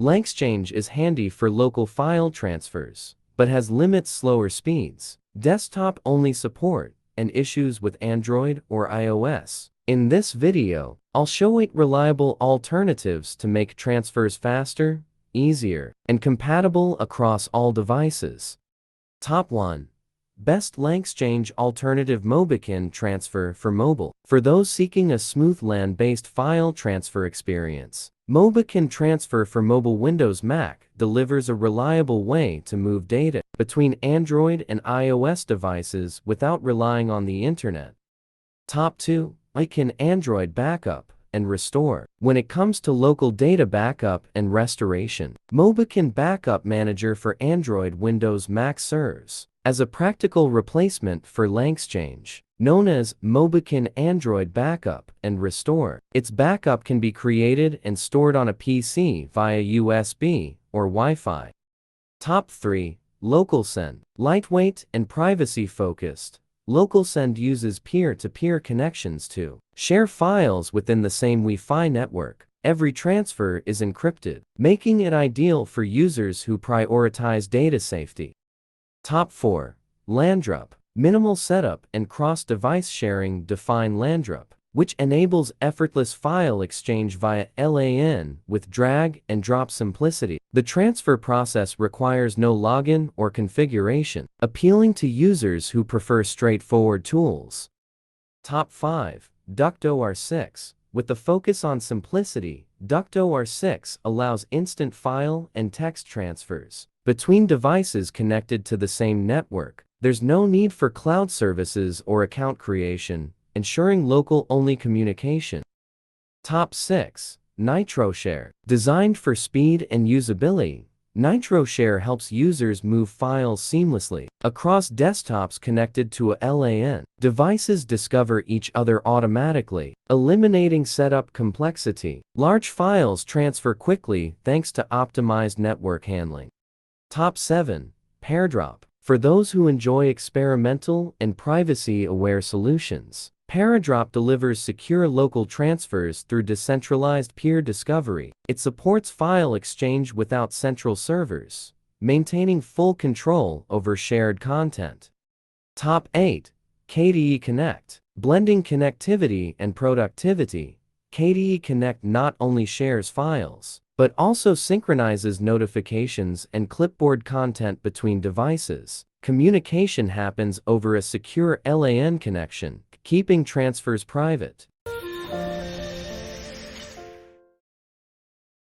LanXchange is handy for local file transfers, but has limits slower speeds, desktop-only support, and issues with Android or iOS. In this video, I'll show 8 reliable alternatives to make transfers faster, easier, and compatible across all devices. Top 1. Best LanXchange alternative MobiKin transfer for mobile. For those seeking a smooth LAN-based file transfer experience, MobiKin Transfer for Mobile Windows Mac delivers a reliable way to move data between Android and iOS devices without relying on the internet. Top 2. MobiKin Android Backup and Restore. When it comes to local data backup and restoration, MobiKin Backup Manager for Android Windows Mac serves as a practical replacement for LanXchange, known as MobiKin Android Backup and Restore. Its backup can be created and stored on a PC via USB or Wi-Fi. Top 3. LocalSend. Lightweight and privacy-focused, LocalSend uses peer-to-peer connections to share files within the same Wi-Fi network. Every transfer is encrypted, making it ideal for users who prioritize data safety. Top 4. LANDrop. Minimal setup and cross-device sharing define LANDrop, which enables effortless file exchange via LAN with drag and drop simplicity. The transfer process requires no login or configuration, appealing to users who prefer straightforward tools. Top 5. Dukto R6. With the focus on simplicity, Dukto R6 allows instant file and text transfers between devices connected to the same network. There's no need for cloud services or account creation, ensuring local-only communication. Top 6. NitroShare. Designed for speed and usability, NitroShare helps users move files seamlessly across desktops connected to a LAN. Devices discover each other automatically, eliminating setup complexity. Large files transfer quickly thanks to optimized network handling. Top 7. PairDrop. For those who enjoy experimental and privacy-aware solutions, PairDrop delivers secure local transfers through decentralized peer discovery. It supports file exchange without central servers, maintaining full control over shared content. Top 8. KDE Connect. Blending connectivity and productivity, KDE Connect not only shares files, but also synchronizes notifications and clipboard content between devices. Communication happens over a secure LAN connection, keeping transfers private.